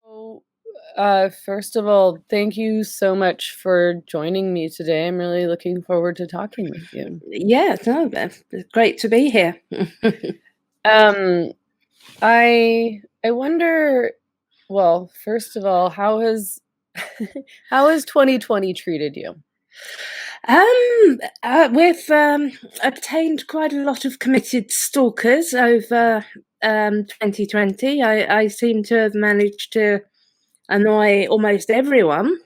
So, first of all, thank you so much for joining me today. I'm really looking forward to talking with you. Yeah, no, it's great to be here. Um, I wonder, well, first of all, how has 2020 treated you? We've obtained quite a lot of committed stalkers over 2020. I seem to have managed to annoy almost everyone,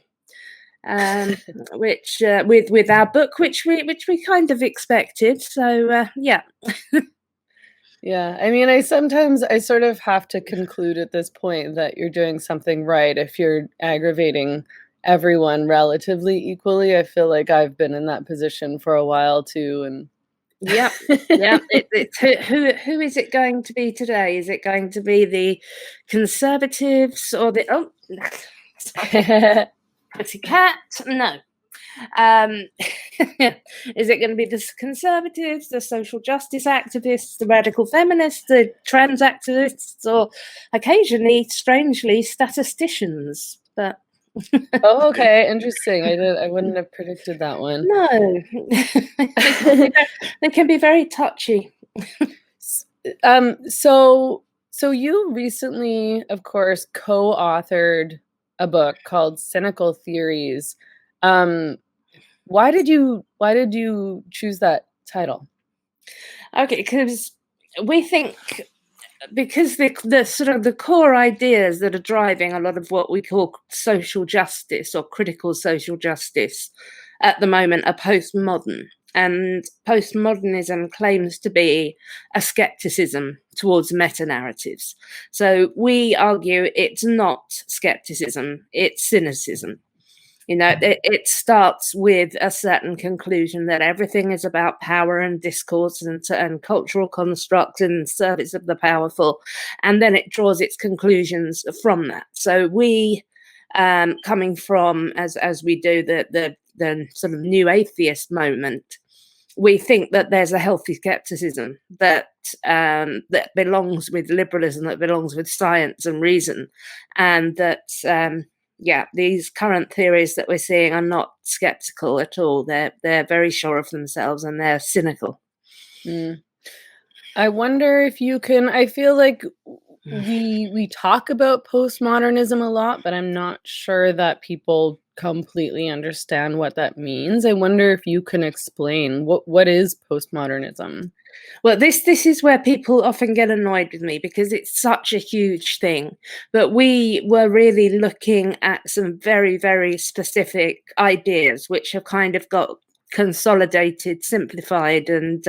which with our book, which we kind of expected. So yeah. Yeah, I mean, I sort of have to conclude at this point that you're doing something right if you're aggravating everyone relatively equally. I feel like I've been in that position for a while too, and Yeah, yeah. It's who is it going to be today? Is it going to be the Conservatives or the sorry, pretty cat? No. Is it going to be the Conservatives, the social justice activists, the radical feminists, the trans activists, or occasionally, strangely, statisticians? But Oh, okay, interesting. I wouldn't have predicted that one. no, they can be very touchy. So you recently, of course, co-authored a book called Cynical Theories. Why did you choose that title? Okay, because we think because the sort of the core ideas that are driving a lot of what we call social justice or critical social justice at the moment are postmodern. And postmodernism claims to be a skepticism towards meta narratives. So we argue it's not skepticism, it's cynicism. It starts with a certain conclusion that everything is about power and discourse and cultural constructs in service of the powerful, and then it draws its conclusions from that. So we, coming from as we do the sort of new atheist moment, we think that there's a healthy skepticism that that belongs with liberalism, that belongs with science and reason, and that these current theories that we're seeing are not skeptical at all. They're very sure of themselves and they're cynical. Mm. I wonder if you can. I feel like we talk about postmodernism a lot, but I'm not sure that people completely understand what that means. I wonder if you can explain what is postmodernism. Well, this is where people often get annoyed with me because it's such a huge thing. But we were really looking at some very, very specific ideas which have kind of got consolidated, simplified, and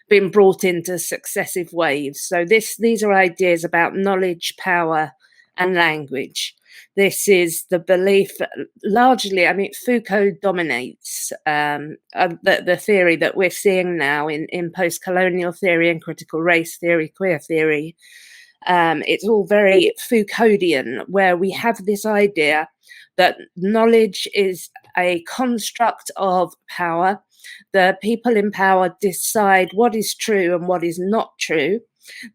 been brought into successive waves. So these are ideas about knowledge, power, and language. This is the belief, largely, I mean, Foucault dominates the theory that we're seeing now in post-colonial theory and critical race theory, queer theory. It's all very Foucauldian, where we have this idea that knowledge is a construct of power. The people in power decide what is true and what is not true.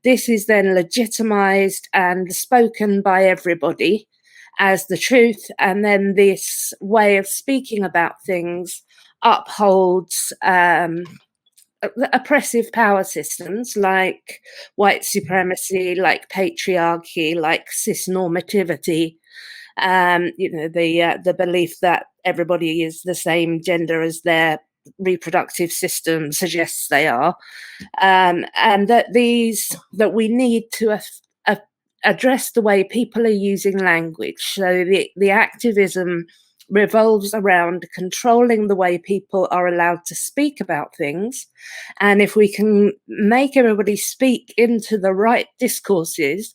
This is then legitimized and spoken by everybody as the truth, and then this way of speaking about things upholds oppressive power systems like white supremacy, like patriarchy, like cisnormativity. The belief that everybody is the same gender as their reproductive system suggests they are, and that we need to address the way people are using language. So the activism revolves around controlling the way people are allowed to speak about things. And if we can make everybody speak into the right discourses,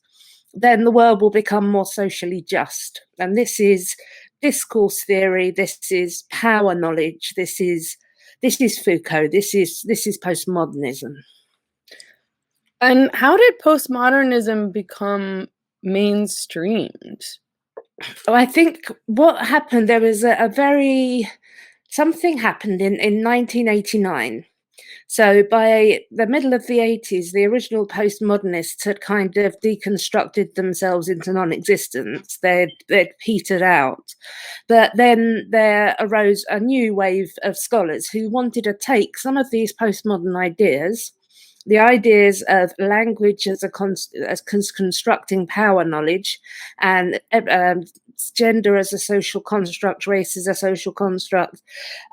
then the world will become more socially just. And this is discourse theory, this is power knowledge, this is Foucault, this is postmodernism. And how did postmodernism become mainstreamed? Oh, I think what happened, there was something happened in 1989 So by the middle of the 80s, the original postmodernists had kind of deconstructed themselves into non-existence. They'd petered out. But then there arose a new wave of scholars who wanted to take some of these postmodern ideas, the ideas of language as constructing power knowledge, and gender as a social construct, race as a social construct,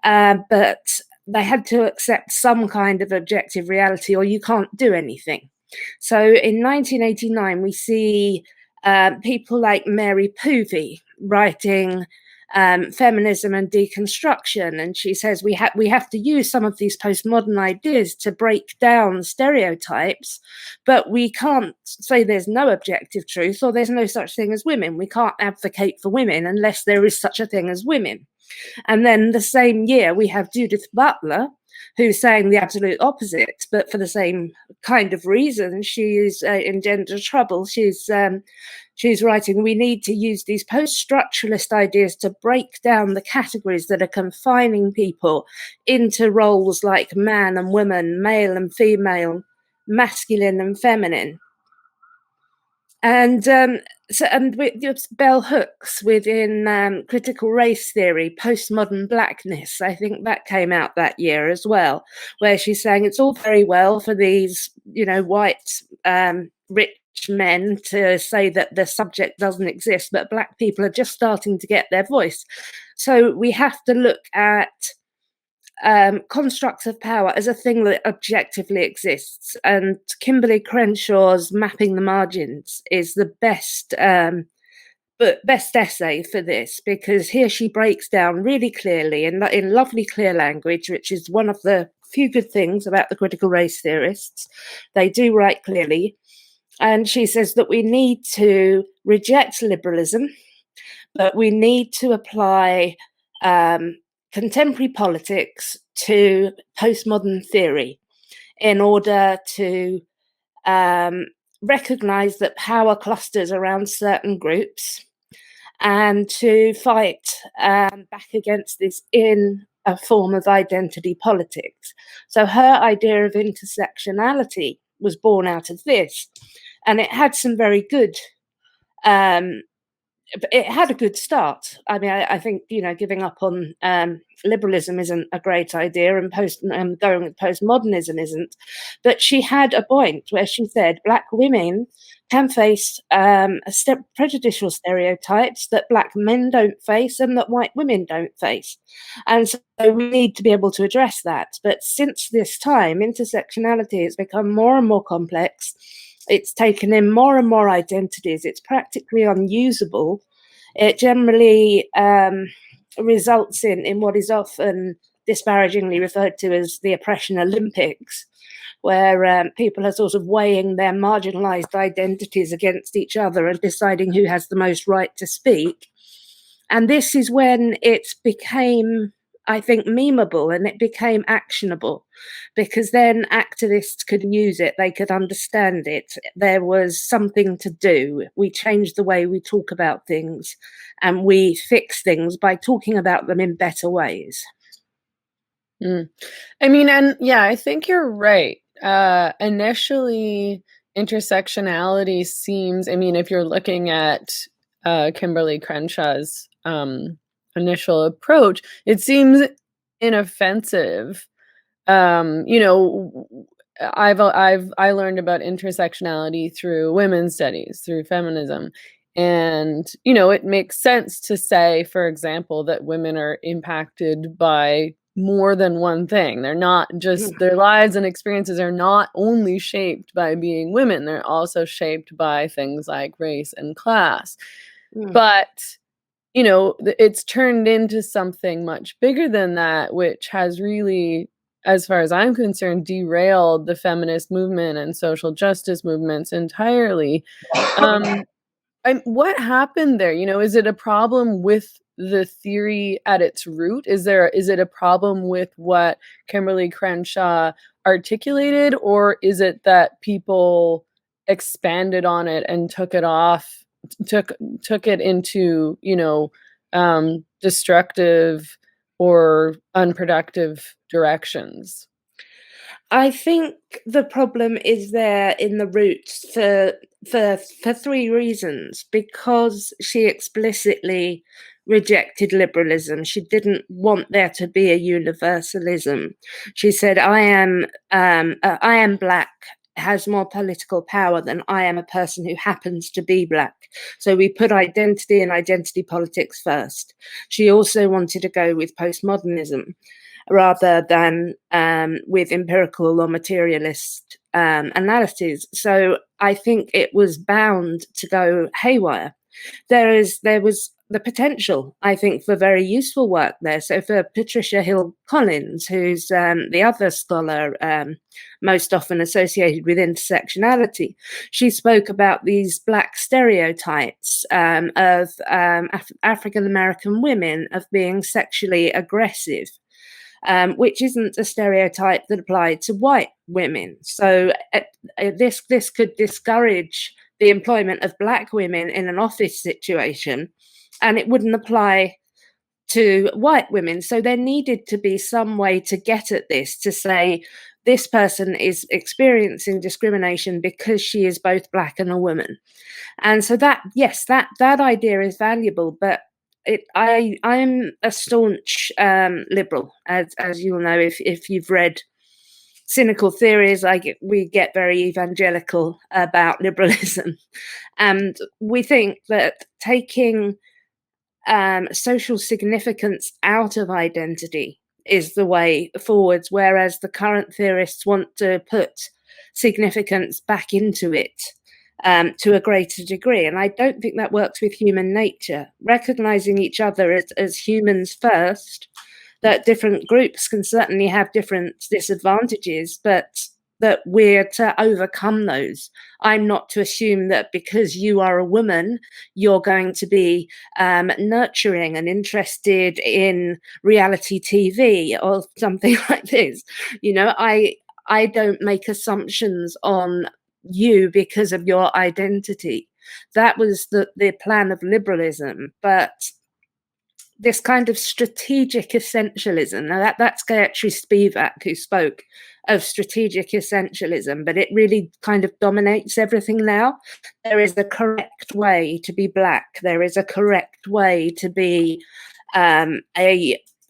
but they had to accept some kind of objective reality or you can't do anything. So in 1989, we see people like Mary Poovey writing feminism and deconstruction, and she says we have to use some of these postmodern ideas to break down stereotypes, but we can't say there's no objective truth or there's no such thing as women. We can't advocate for women unless there is such a thing as women. And then the same year, we have Judith Butler, who's saying the absolute opposite, but for the same kind of reason. She's in gender trouble. She's writing, we need to use these post-structuralist ideas to break down the categories that are confining people into roles like man and woman, male and female, masculine and feminine. And with bell hooks within critical race theory, postmodern blackness, I think that came out that year as well, where she's saying it's all very well for these, white rich men to say that the subject doesn't exist, but black people are just starting to get their voice. So we have to look at constructs of power as a thing that objectively exists. And Kimberly Crenshaw's Mapping the Margins is the best essay for this, because here she breaks down really clearly in lovely clear language, which is one of the few good things about the critical race theorists. They do write clearly. And she says that we need to reject liberalism, but we need to apply contemporary politics to postmodern theory in order to recognize that power clusters around certain groups and to fight back against this in a form of identity politics. So her idea of intersectionality was born out of this, and it had some very good it had a good start. I mean, I think, giving up on liberalism isn't a great idea, and going with postmodernism isn't. But she had a point where she said black women can face prejudicial stereotypes that black men don't face and that white women don't face. And so we need to be able to address that. But since this time, intersectionality has become more and more complex. It's taken in more and more identities. It's practically unusable. It generally results in what is often disparagingly referred to as the oppression Olympics, where people are sort of weighing their marginalized identities against each other and deciding who has the most right to speak. And this is when it became, I think, memeable, and it became actionable, because then activists could use it, they could understand it, there was something to do. We changed the way we talk about things, and we fix things by talking about them in better ways. I mean, and yeah, I think you're right. Initially, intersectionality seems, I mean, if you're looking at Kimberly Crenshaw's initial approach, it seems inoffensive. I learned about intersectionality through women's studies, through feminism. And, it makes sense to say, for example, that women are impacted by more than one thing. They're not just, their lives and experiences are not only shaped by being women, they're also shaped by things like race and class. But, it's turned into something much bigger than that, which has really, as far as I'm concerned, derailed the feminist movement and social justice movements entirely. What happened there? Is it a problem with the theory at its root? Is it a problem with what Kimberly Crenshaw articulated, or is it that people expanded on it and took it into, destructive or unproductive directions? I think the problem is there in the roots for three reasons. Because she explicitly rejected liberalism. She didn't want there to be a universalism. She said, I am black, has more political power than I am a person who happens to be black. So we put identity and identity politics first. She also wanted to go with postmodernism rather than with empirical or materialist analyses. So I think it was bound to go haywire. There was the potential, I think, for very useful work there. So for Patricia Hill Collins, who's the other scholar most often associated with intersectionality, she spoke about these black stereotypes of African American women of being sexually aggressive. Which isn't a stereotype that applied to white women. So this could discourage the employment of black women in an office situation, and it wouldn't apply to white women. So there needed to be some way to get at this, to say this person is experiencing discrimination because she is both black and a woman. And so that, yes, that idea is valuable, but I'm a staunch liberal, as you'll know if you've read Cynical Theories. We get very evangelical about liberalism, and we think that taking social significance out of identity is the way forwards, whereas the current theorists want to put significance back into it. To a greater degree. And I don't think that works with human nature. Recognizing each other as humans first, that different groups can certainly have different disadvantages, but that we're to overcome those. I'm not to assume that because you are a woman, you're going to be nurturing and interested in reality TV or something like this. You know, I don't make assumptions on you because of your identity. That was the plan of liberalism. But this kind of strategic essentialism, now that's Gayatri Spivak who spoke of strategic essentialism, but it really kind of dominates everything now. There is a correct way to be black. There is a correct way to be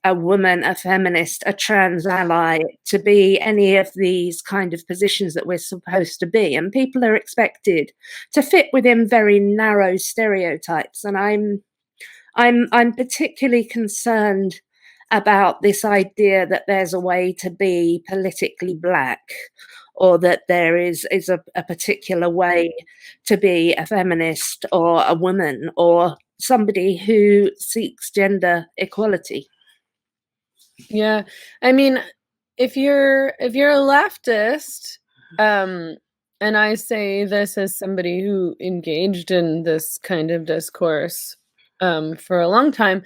a woman, a feminist, a trans ally, to be any of these kind of positions that we're supposed to be. And people are expected to fit within very narrow stereotypes. And I'm particularly concerned about this idea that there's a way to be politically black, or that there is a particular way to be a feminist or a woman or somebody who seeks gender equality. Yeah, I mean, if you're a leftist, and I say this as somebody who engaged in this kind of discourse for a long time,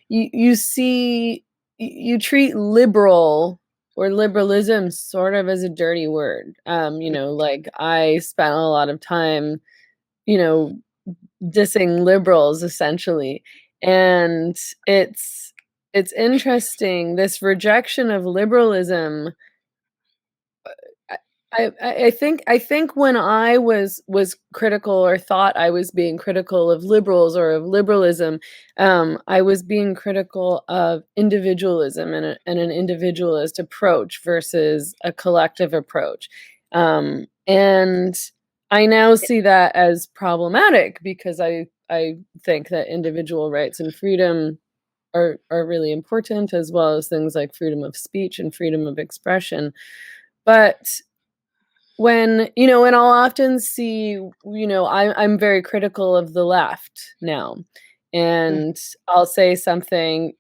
you see, you treat liberal or liberalism sort of as a dirty word. You know, like I spent a lot of time, you know, dissing liberals essentially, and it's interesting, this rejection of liberalism. I think when I was critical, or thought I was being critical of liberals or of liberalism, I was being critical of individualism and an individualist approach versus a collective approach. And I now see that as problematic, because I think that individual rights and freedom are really important, as well as things like freedom of speech and freedom of expression. But when, you know, and I'll often see, you know, I'm very critical of the left now, and I'll say something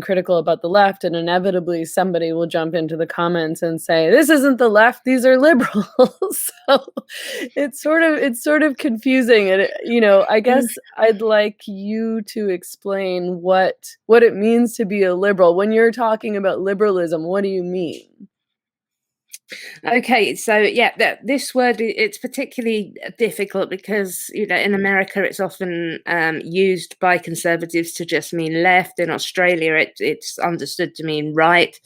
critical about the left, and inevitably somebody will jump into the comments and say, this isn't the left, these are liberals. So it's sort of confusing. And you know, I guess I'd like you to explain what it means to be a liberal. When you're talking about liberalism, what do you mean? Okay, so yeah, this word, it's particularly difficult because, you know, in America it's often used by conservatives to just mean left. In Australia, it's understood to mean right.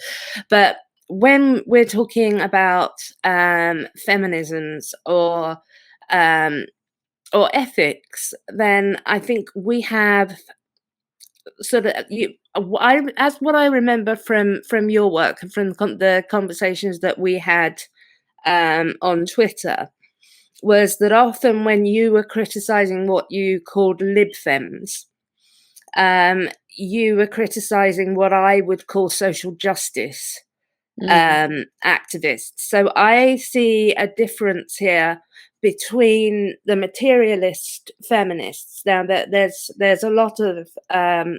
But when we're talking about feminisms or ethics, then I think we have sort of as what I remember from your work and from the conversations that we had on Twitter was that often when you were criticizing what you called libfems, you were criticizing what I would call social justice activists. So I see a difference here between the materialist feminists. Now that there's a lot of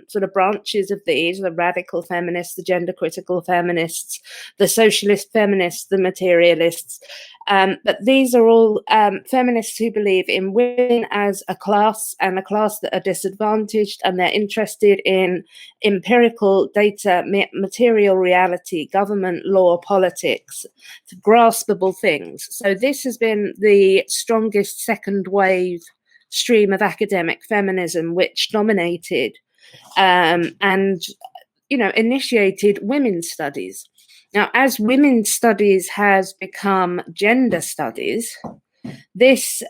sort of branches of these: the radical feminists, the gender critical feminists, the socialist feminists, the materialists. But these are all feminists who believe in women as a class, and a class that are disadvantaged, and they're interested in empirical data, material reality, government, law, politics, graspable things. So this has been the strongest second wave stream of academic feminism, which dominated and initiated women's studies. Now, as women's studies has become gender studies, this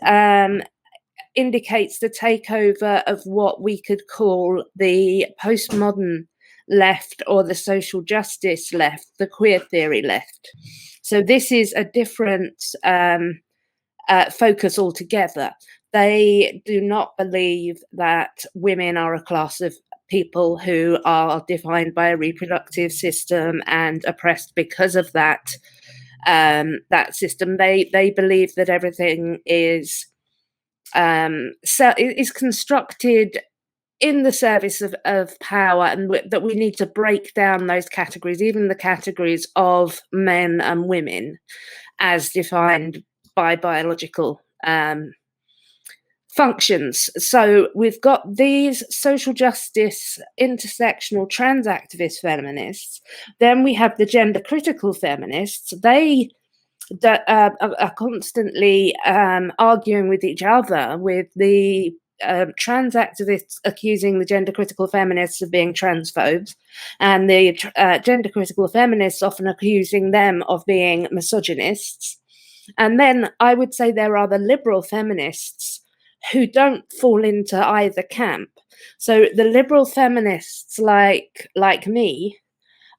indicates the takeover of what we could call the postmodern left or the social justice left, the queer theory left. So this is a different focus altogether. They do not believe that women are a class of people who are defined by a reproductive system and oppressed because of that system. They believe that everything is constructed in the service of power, and that we need to break down those categories, even the categories of men and women, as defined by biological functions. So we've got these social justice, intersectional, trans activist feminists. Then we have the gender critical feminists. They are constantly arguing with each other, with the trans activists accusing the gender critical feminists of being transphobes, and the gender critical feminists often accusing them of being misogynists. And then I would say there are the liberal feminists who don't fall into either camp. So the liberal feminists, like me,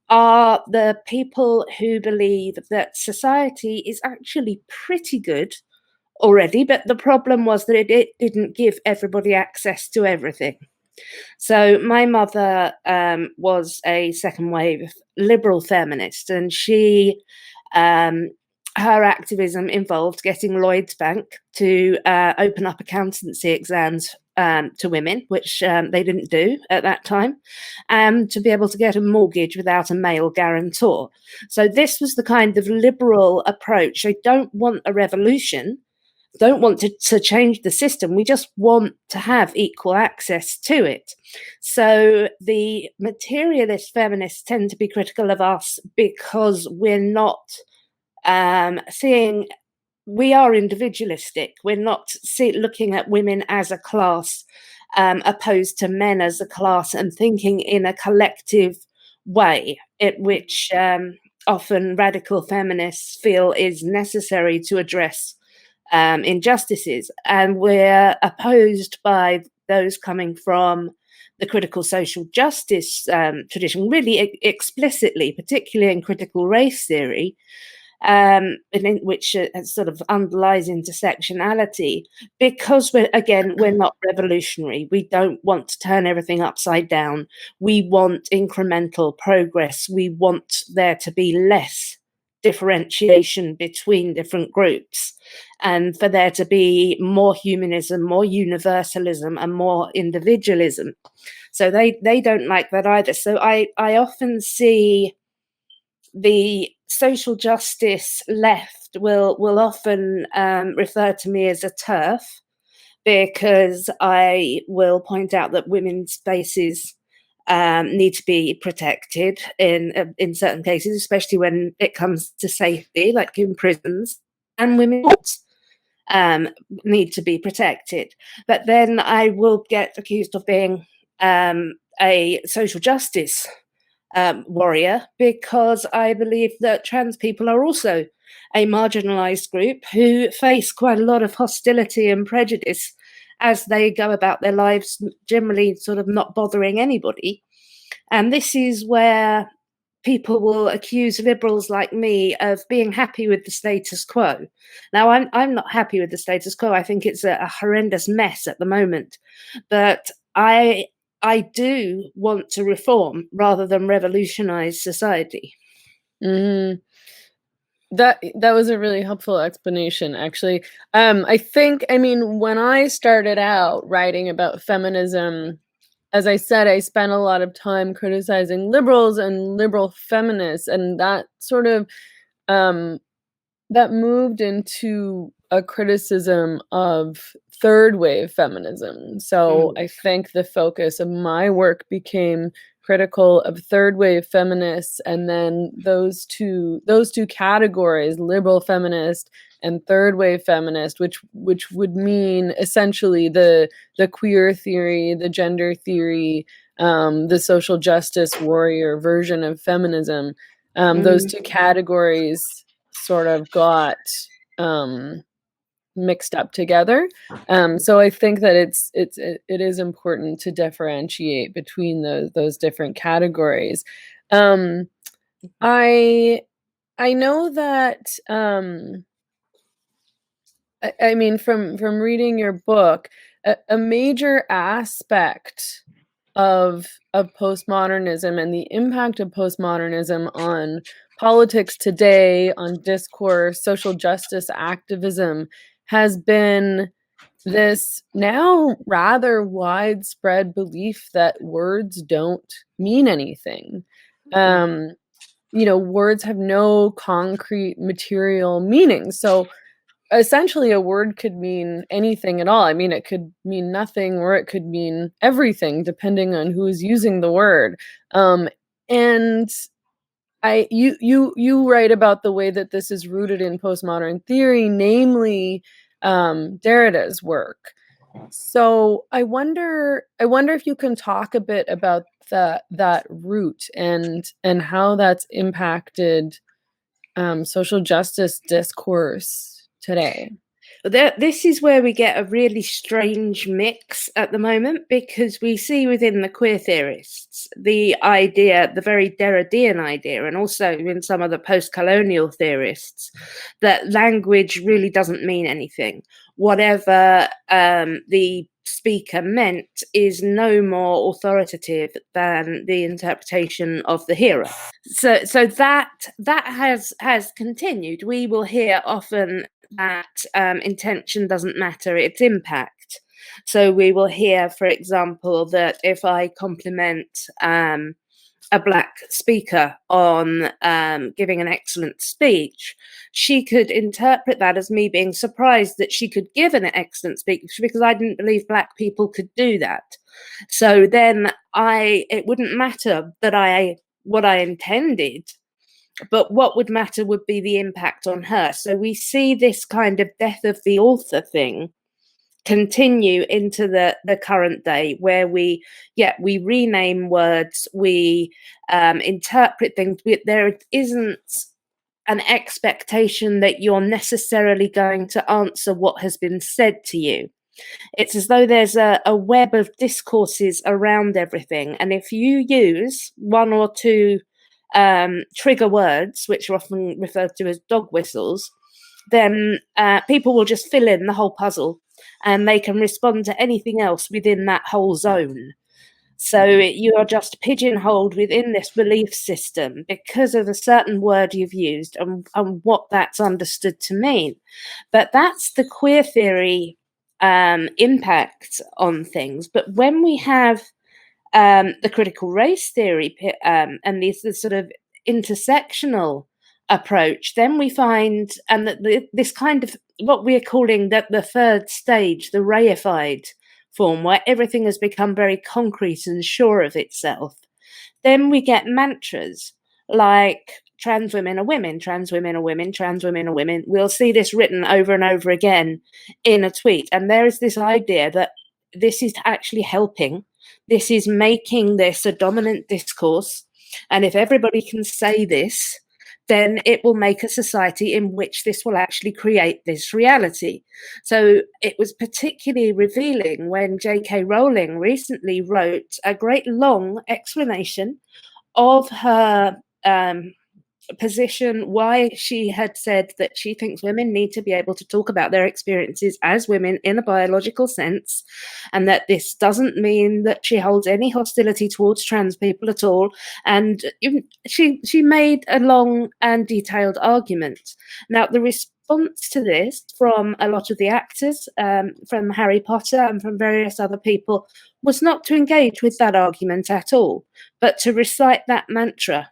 are the people who believe that society is actually pretty good already, but the problem was that it didn't give everybody access to everything. So my mother was a second wave liberal feminist, and she her activism involved getting Lloyds Bank to open up accountancy exams to women, which they didn't do at that time, to be able to get a mortgage without a male guarantor. So this was the kind of liberal approach. They don't want a revolution, don't want to change the system. We just want to have equal access to it. So the materialist feminists tend to be critical of us because we're not seeing, we are individualistic. We're not looking at women as a class opposed to men as a class, and thinking in a collective way, which often radical feminists feel is necessary to address injustices. And we're opposed by those coming from the critical social justice tradition, really explicitly, particularly in critical race theory, which sort of underlies intersectionality, because we're not revolutionary. We don't want to turn everything upside down. We want incremental progress. We want there to be less differentiation between different groups, and for there to be more humanism, more universalism, and more individualism. So they don't like that either. So I often see the social justice left will often refer to me as a TERF, because I will point out that women's spaces need to be protected in certain cases, especially when it comes to safety, like in prisons, and women's courts need to be protected. But then I will get accused of being a social justice warrior, because I believe that trans people are also a marginalized group who face quite a lot of hostility and prejudice as they go about their lives, generally sort of not bothering anybody. And this is where people will accuse liberals like me of being happy with the status quo. Now, I'm not happy with the status quo. I think it's a horrendous mess at the moment. But I do want to reform rather than revolutionize society. Mm-hmm. That was a really helpful explanation, actually. I think, I mean, when I started out writing about feminism, as I said, I spent a lot of time criticizing liberals and liberal feminists, and that sort of that moved into a criticism of third wave feminism. So I think the focus of my work became critical of third wave feminists, and then those two categories, liberal feminist and third wave feminist, which would mean essentially the queer theory, the gender theory, the social justice warrior version of feminism. Those two categories sort of got mixed up together. So I think that it is important to differentiate between those different categories. I know that I mean, from reading your book, a major aspect of postmodernism and the impact of postmodernism on politics today, on discourse, social justice activism, has been this now rather widespread belief that words don't mean anything. Words have no concrete material meaning. So essentially a word could mean anything at all. I mean, it could mean nothing or it could mean everything depending on who is using the word. And you write about the way that this is rooted in postmodern theory, namely Derrida's work. So I wonder if you can talk a bit about that root and how that's impacted social justice discourse today. This is where we get a really strange mix at the moment, because we see within the queer theorists the idea, the very Derridean idea, and also in some of the post-colonial theorists, that language really doesn't mean anything. Whatever the speaker meant is no more authoritative than the interpretation of the hearer. So that has continued. We will hear often that intention doesn't matter, it's impact. So we will hear, for example, that if I compliment a Black speaker on giving an excellent speech, she could interpret that as me being surprised that she could give an excellent speech because I didn't believe Black people could do that. So then it wouldn't matter that what I intended, but what would matter would be the impact on her. So we see this kind of death of the author thing continue into the current day, where we rename words, we interpret things. There isn't an expectation that you're necessarily going to answer what has been said to you. It's as though there's a web of discourses around everything, and if you use one or two trigger words, which are often referred to as dog whistles, then people will just fill in the whole puzzle and they can respond to anything else within that whole zone. So you are just pigeonholed within this belief system because of a certain word you've used and what that's understood to mean. But that's the queer theory impact on things. But when we have the critical race theory and this sort of intersectional approach, then we find, and that this kind of what we're calling the third stage, the reified form, where everything has become very concrete and sure of itself, then we get mantras like trans women are women, trans women are women, trans women are women. We'll see this written over and over again in a tweet, and there is this idea that this is actually helping. This is making this a dominant discourse. And if everybody can say this, then it will make a society in which this will actually create this reality. So it was particularly revealing when J.K. Rowling recently wrote a great long explanation of her position, why she had said that she thinks women need to be able to talk about their experiences as women in a biological sense, and that this doesn't mean that she holds any hostility towards trans people at all. And she made a long and detailed argument. Now, the response to this from a lot of the actors, from Harry Potter and from various other people, was not to engage with that argument at all, but to recite that mantra.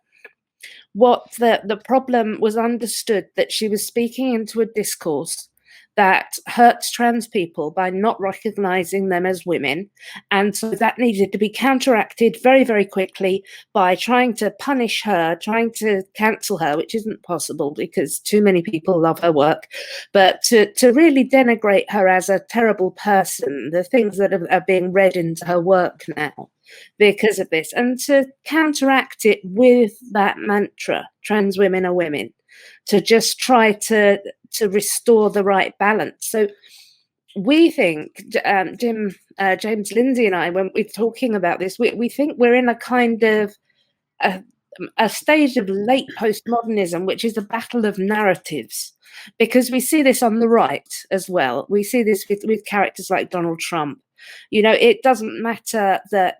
What the problem was understood that she was speaking into a discourse that hurts trans people by not recognizing them as women. And so that needed to be counteracted very, very quickly by trying to punish her, trying to cancel her, which isn't possible because too many people love her work, but to really denigrate her as a terrible person, the things that are being read into her work now because of this, and to counteract it with that mantra, trans women are women, to just try to restore the right balance. So we think, James, Lindsay and I, when we're talking about this, we think we're in a kind of a stage of late postmodernism, which is a battle of narratives, because we see this on the right as well. We see this with characters like Donald Trump. You know, it doesn't matter that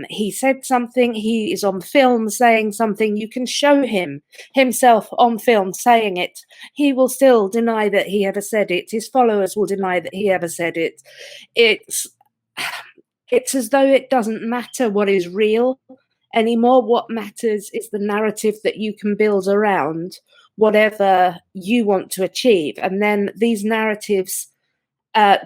he said something, he is on film saying something, you can show him himself on film saying it, he will still deny that he ever said it, his followers will deny that he ever said it. It's as though it doesn't matter what is real anymore. What matters is the narrative that you can build around whatever you want to achieve, and then these narratives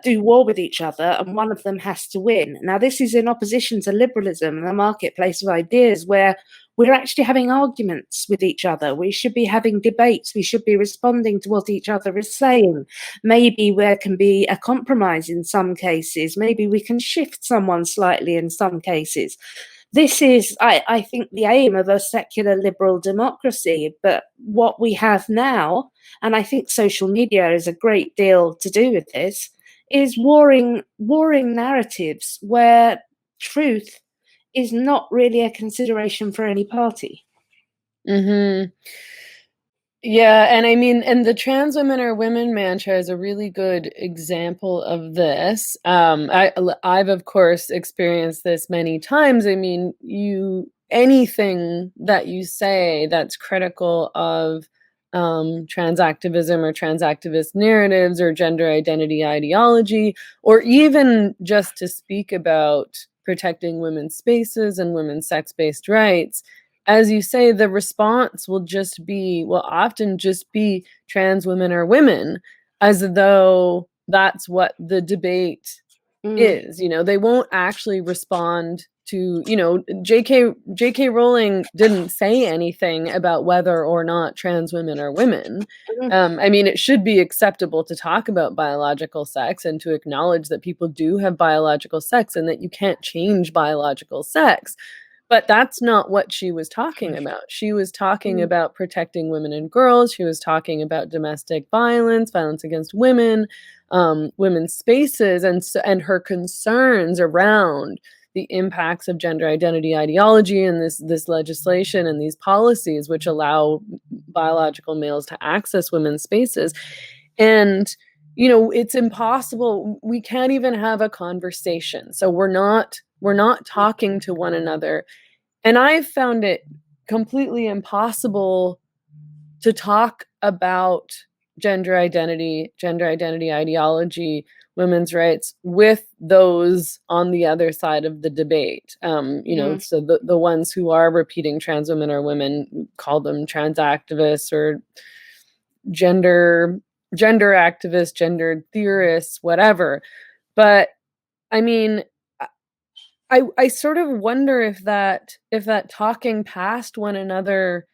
do war with each other, and one of them has to win. Now, this is in opposition to liberalism and the marketplace of ideas, where we're actually having arguments with each other. We should be having debates. We should be responding to what each other is saying. Maybe there can be a compromise in some cases. Maybe we can shift someone slightly in some cases. This is, I think, the aim of a secular liberal democracy. But what we have now, and I think social media is a great deal to do with this, is warring narratives where truth is not really a consideration for any party. Mm-hmm. Yeah, and I mean, and the trans women are women mantra is a really good example of this. I've of course experienced this many times. I mean, anything that you say that's critical of trans activism or trans activist narratives or gender identity ideology, or even just to speak about protecting women's spaces and women's sex-based rights, as you say, the response will often just be trans women are women, as though that's what the debate is. You know, they won't actually respond to, you know, J.K. Rowling didn't say anything about whether or not trans women are women. I mean, it should be acceptable to talk about biological sex and to acknowledge that people do have biological sex and that you can't change biological sex. But that's not what she was talking about. She was talking about protecting women and girls. She was talking about domestic violence, violence against women, women's spaces, and her concerns around the impacts of gender identity ideology and this legislation and these policies which allow biological males to access women's spaces. And, you know, it's impossible. We can't even have a conversation. So we're not talking to one another. And I've found it completely impossible to talk about gender identity ideology, women's rights with those on the other side of the debate. You know, so the ones who are repeating trans women are women, call them trans activists or gender activists, gender theorists, whatever. But I mean, I sort of wonder if that talking past one another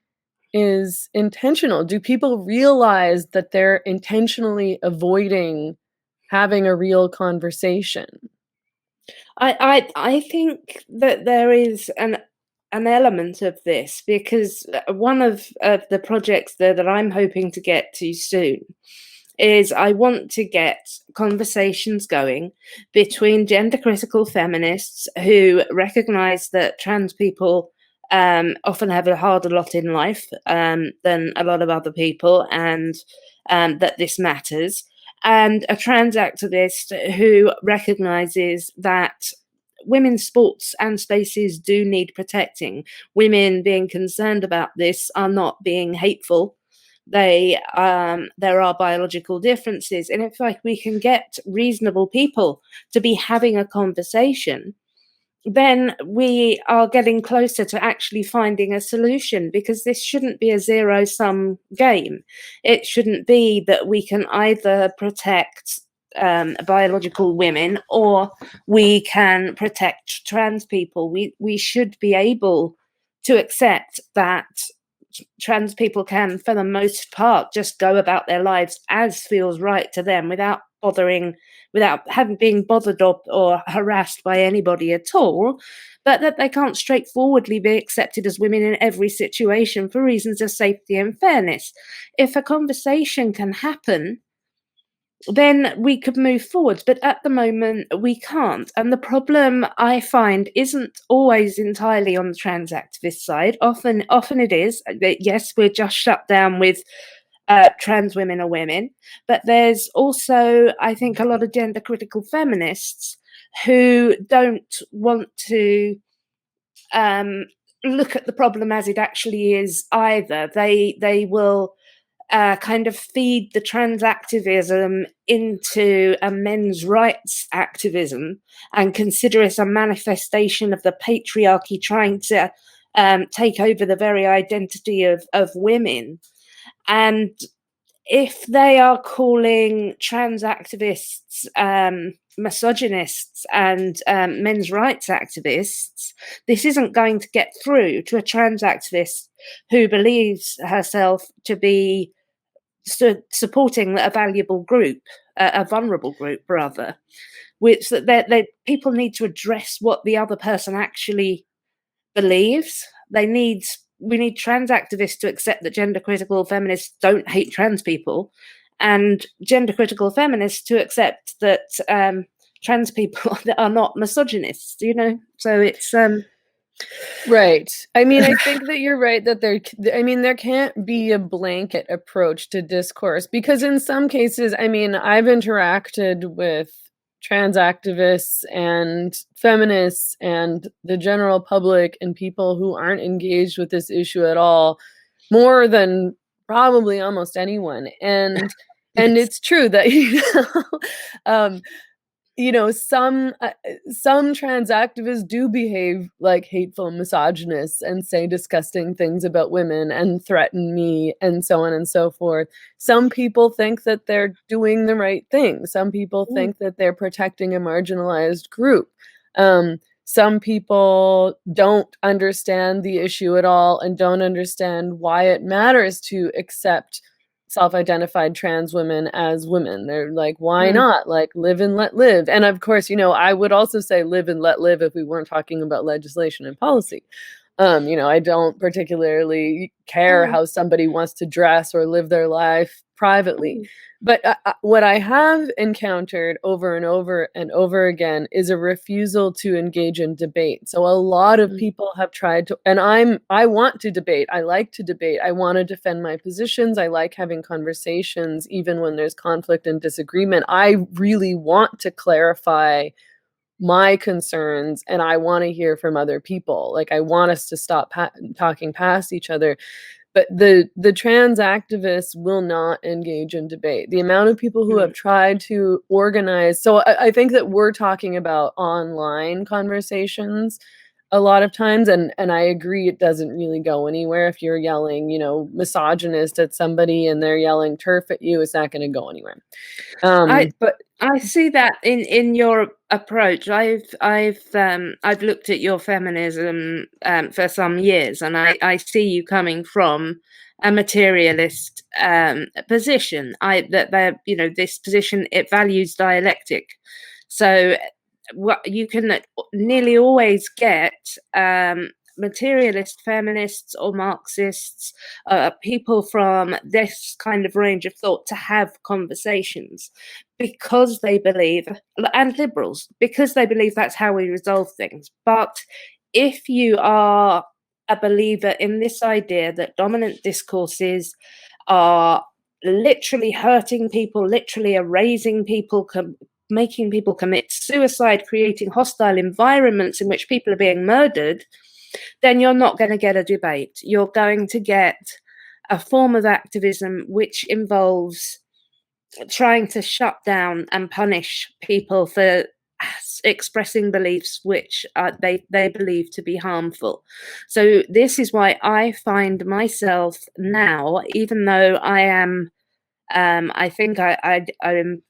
is intentional. Do people realize that they're intentionally avoiding having a real conversation? I think that there is an element of this, because one of the projects that I'm hoping to get to soon is I want to get conversations going between gender critical feminists who recognize that trans people often have a harder lot in life than a lot of other people, and that this matters, and a trans activist who recognizes that women's sports and spaces do need protecting. Women being concerned about this are not being hateful. There are biological differences, and if like we can get reasonable people to be having a conversation, then we are getting closer to actually finding a solution, because this shouldn't be a zero-sum game. It shouldn't be that we can either protect biological women or we can protect trans people. We should be able to accept that trans people can, for the most part, just go about their lives as feels right to them without having being bothered or harassed by anybody at all, but that they can't straightforwardly be accepted as women in every situation for reasons of safety and fairness. If a conversation can happen, then we could move forward, but at the moment we can't. And the problem I find isn't always entirely on the trans activist side. Often it is. Yes, we're just shut down with trans women are women, but there's also, I think, a lot of gender critical feminists who don't want to look at the problem as it actually is either. They will kind of feed the trans activism into a men's rights activism and consider it a manifestation of the patriarchy trying to take over the very identity of women. And if they are calling trans activists misogynists and men's rights activists, this isn't going to get through to a trans activist who believes herself to be supporting a valuable group, a vulnerable group, rather. Which that people need to address what the other person actually believes. We need trans activists to accept that gender critical feminists don't hate trans people, and gender critical feminists to accept that trans people are not misogynists. So it's Right. I mean, I think that you're right that there can't be a blanket approach to discourse, because in some cases, I mean, I've interacted with trans activists and feminists and the general public and people who aren't engaged with this issue at all more than probably almost anyone. And it's true that some trans activists do behave like hateful misogynists and say disgusting things about women and threaten me and so on and so forth. Some people think that they're doing the right thing. Some people think that they're protecting a marginalized group. Some people don't understand the issue at all and don't understand why it matters to accept self-identified trans women as women. They're like, why not? Like, live and let live. And of course, I would also say live and let live if we weren't talking about legislation and policy. I don't particularly care how somebody wants to dress or live their life privately. But what I have encountered over and over and over again is a refusal to engage in debate. So a lot of people have tried to, and I want to debate. I like to debate. I want to defend my positions. I like having conversations, even when there's conflict and disagreement. I really want to clarify my concerns, and I want to hear from other people. Like, I want us to stop talking past each other. But the trans activists will not engage in debate. The amount of people who have tried to organize, so I think that we're talking about online conversations a lot of times, and I agree it doesn't really go anywhere. If you're yelling, misogynist at somebody and they're yelling TERF at you, it's not going to go anywhere. But I see that in your approach. I've looked at your feminism for some years, and I see you coming from a materialist position. This position, it values dialectic. So what you can nearly always get materialist feminists or Marxists, people from this kind of range of thought, to have conversations, because they believe, and liberals, because they believe that's how we resolve things. But if you are a believer in this idea that dominant discourses are literally hurting people, literally erasing people, making people commit suicide, creating hostile environments in which people are being murdered, then you're not going to get a debate. You're going to get a form of activism which involves trying to shut down and punish people for expressing beliefs which they believe to be harmful. So this is why I find myself now, even though I am, I think I'm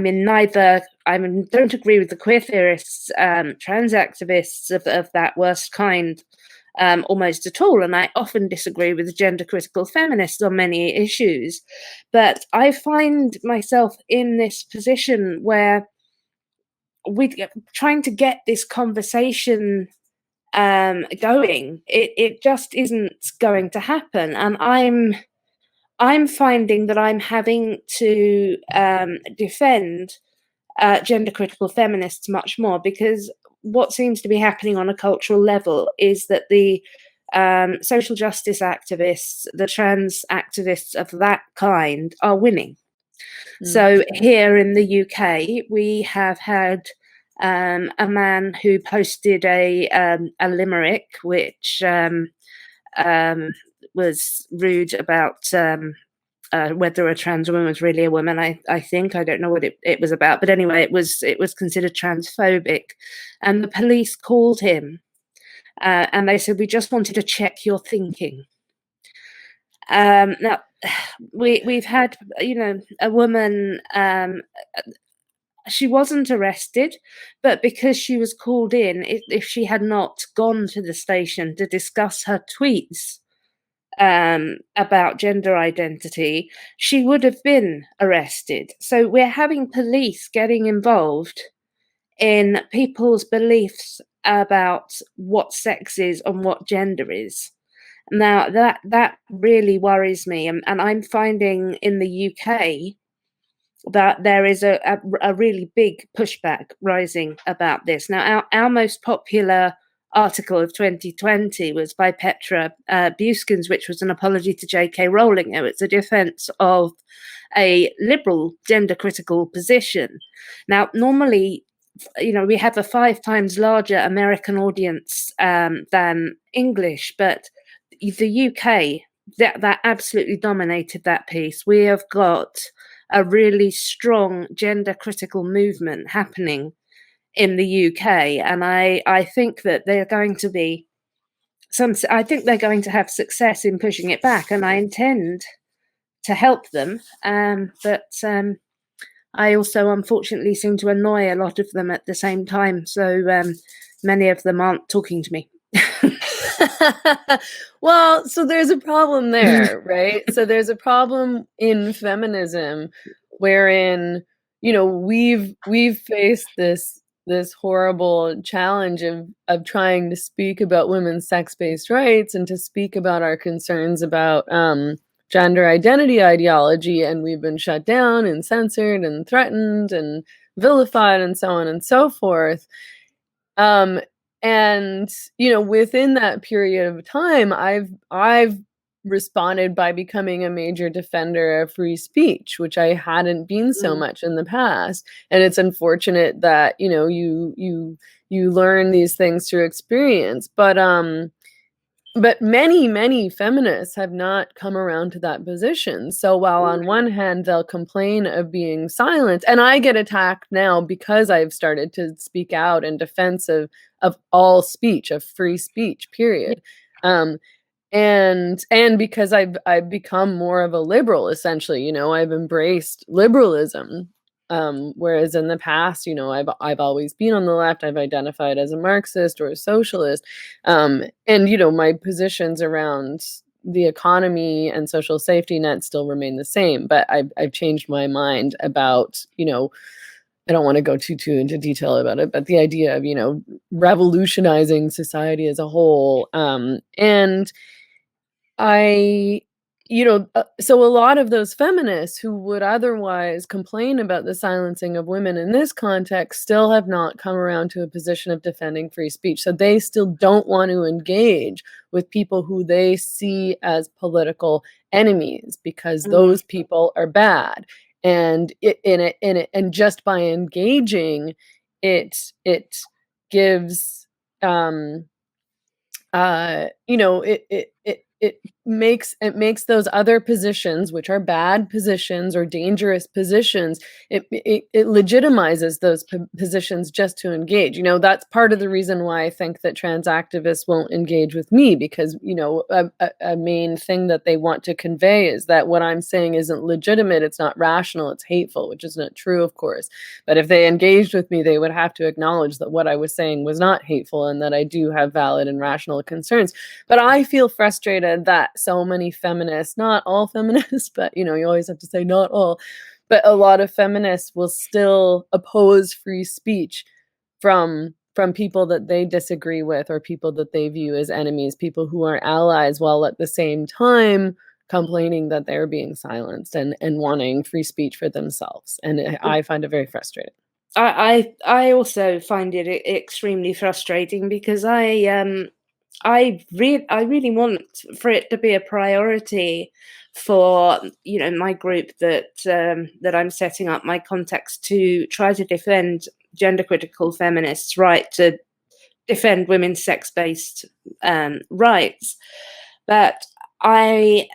in neither. I don't agree with the queer theorists, trans activists of that worst kind, almost at all, and I often disagree with the gender critical feminists on many issues. But I find myself in this position where we're trying to get this conversation going. It just isn't going to happen, and I'm finding that I'm having to defend gender critical feminists much more, because what seems to be happening on a cultural level is that the social justice activists, the trans activists of that kind, are winning. So here in the UK, we have had a man who posted a limerick which was rude about whether a trans woman was really a woman. I think, I don't know what it was about, but anyway, it was considered transphobic, and the police called him and they said, "We just wanted to check your thinking." Now we've had, a woman. She wasn't arrested, but because she was called in, if she had not gone to the station to discuss her tweets about gender identity, she would have been arrested. So we're having police getting involved in people's beliefs about what sex is and what gender is. Now that really worries me, and I'm finding in the UK that there is a really big pushback rising about this. Now, our most popular article of 2020 was by Petra Buskins, which was an apology to J.K. Rowling. It's a defense of a liberal gender critical position. Now, normally, we have a 5 times larger American audience than English, but the UK, that absolutely dominated that piece. We have got a really strong gender critical movement happening in the UK, and I think that they're going to be I think they're going to have success in pushing it back, and I intend to help them. But I also unfortunately seem to annoy a lot of them at the same time, so many of them aren't talking to me. Well, so there's a problem there, right? So there's a problem in feminism wherein, we've faced this horrible challenge of trying to speak about women's sex-based rights and to speak about our concerns about gender identity ideology, and we've been shut down and censored and threatened and vilified and so on and so forth. And within that period of time, I've responded by becoming a major defender of free speech, which I hadn't been so much in the past. And it's unfortunate that you learn these things through experience, but many feminists have not come around to that position. So while on one hand they'll complain of being silent, and I get attacked now because I've started to speak out in defense of all speech, of free speech, period. And because I've become more of a liberal, essentially, I've embraced liberalism. Whereas in the past, I've always been on the left. I've identified as a Marxist or a socialist. And my positions around the economy and social safety net still remain the same, but I've changed my mind about, I don't want to go too into detail about it, but the idea of, revolutionizing society as a whole. And I, so a lot of those feminists who would otherwise complain about the silencing of women in this context still have not come around to a position of defending free speech. So they still don't want to engage with people who they see as political enemies because those people are bad. And and just by engaging, it gives it makes those other positions, which are bad positions or dangerous positions, it legitimizes those positions just to engage. That's part of the reason why I think that trans activists won't engage with me, because a main thing that they want to convey is that what I'm saying isn't legitimate, it's not rational, it's hateful, which is not true, of course. But if they engaged with me, they would have to acknowledge that what I was saying was not hateful and that I do have valid and rational concerns. But I feel frustrated that so many feminists, not all feminists, but you always have to say not all, but a lot of feminists will still oppose free speech from people that they disagree with or people that they view as enemies, people who are allies, while at the same time complaining that they're being silenced and wanting free speech for themselves. And I find it very frustrating. I also find it extremely frustrating because I really want for it to be a priority for my group that I'm setting up my contacts to try to defend gender critical feminists' right to defend women's sex-based rights, but I